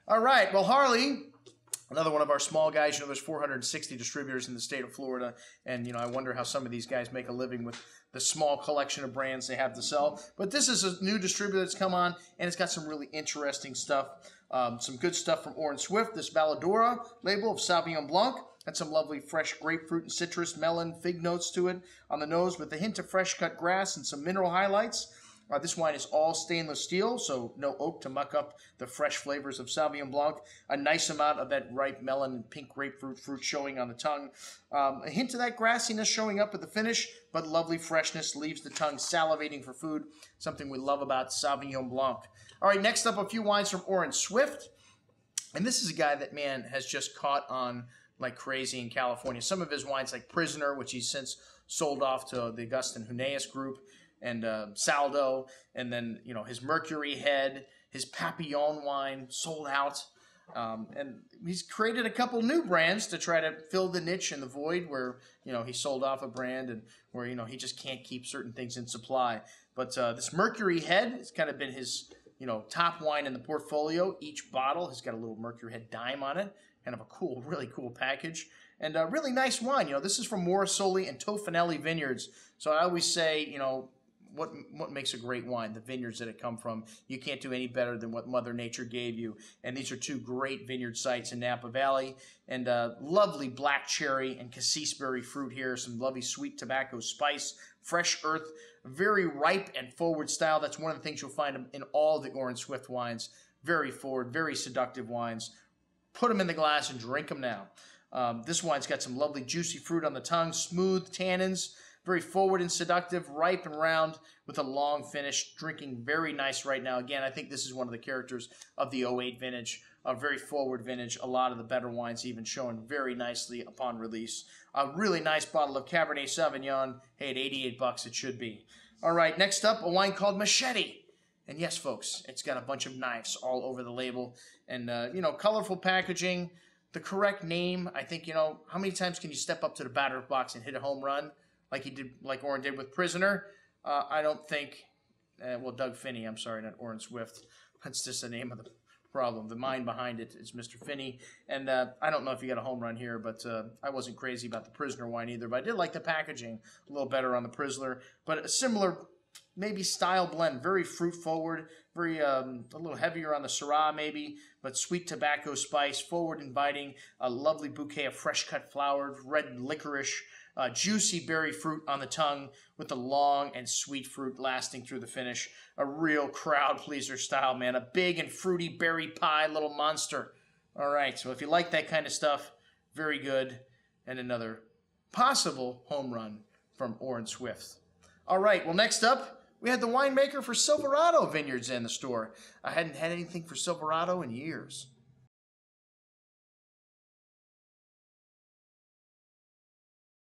All right. Well, Harley, another one of our small guys. You know, there's 460 distributors in the state of Florida, and, you know, I wonder how some of these guys make a living with the small collection of brands they have to sell. But this is a new distributor that's come on, and it's got some really interesting stuff. Some good stuff from Orin Swift. This Veladora label of Sauvignon Blanc. Had some lovely fresh grapefruit and citrus, melon, fig notes to it on the nose with a hint of fresh cut grass and some mineral highlights. This wine is all stainless steel, so no oak to muck up the fresh flavors of Sauvignon Blanc. A nice amount of that ripe melon and pink grapefruit fruit showing on the tongue. A hint of that grassiness showing up at the finish, but lovely freshness leaves the tongue salivating for food, something we love about Sauvignon Blanc. All right, next up, a few wines from Orin Swift. And this is a guy that, man, has just caught on like crazy in California. Some of his wines, like Prisoner, which he's since sold off to the Augustin Huneeus group, and Saldo, and then, you know, his Mercury Head, his Papillon wine sold out. And he's created a couple new brands to try to fill the niche and the void where, you know, he sold off a brand and where, you know, he just can't keep certain things in supply. But this Mercury Head has kind of been his, you know, top wine in the portfolio. Each bottle has got a little Mercury Head dime on it. Kind of a cool, really cool package. And a really nice wine. You know, this is from Morrisoli and Tofanelli Vineyards. So I always say, you know, what makes a great wine? The vineyards that it come from. You can't do any better than what Mother Nature gave you. And these are two great vineyard sites in Napa Valley. And lovely black cherry and cassisberry fruit here. Some lovely sweet tobacco spice, fresh earth, very ripe and forward style. That's one of the things you'll find in all the Orin Swift wines. Very forward, very seductive wines. Put them in the glass and drink them now. This wine's got some lovely juicy fruit on the tongue, smooth tannins, very forward and seductive, ripe and round with a long finish, drinking very nice right now. Again, I think this is one of the characters of the '08 vintage, a very forward vintage. A lot of the better wines even showing very nicely upon release. A really nice bottle of Cabernet Sauvignon. Hey, at 88 bucks it should be. All right, next up, a wine called Machete. And yes, folks, it's got a bunch of knives all over the label and, you know, colorful packaging. The correct name, I think, you know, how many times can you step up to the batter's box and hit a home run like he did, like Orin did with Prisoner? I don't think, well, Doug Finney, I'm sorry, not Orin Swift. That's just the name of the problem. The mind behind it is Mr. Finney. And I don't know if you got a home run here, but I wasn't crazy about the Prisoner wine either. But I did like the packaging a little better on the Prisoner. But a similar maybe style blend, very fruit forward, very a little heavier on the Syrah maybe, but sweet tobacco spice, forward inviting, a lovely bouquet of fresh cut flowers, red licorice, juicy berry fruit on the tongue with the long and sweet fruit lasting through the finish. A real crowd pleaser style, man. A big and fruity berry pie little monster. All right, so if you like that kind of stuff, very good. And another possible home run from Orin Swift. All right, well, next up, we had the winemaker for Silverado Vineyards in the store. I hadn't had anything for Silverado in years.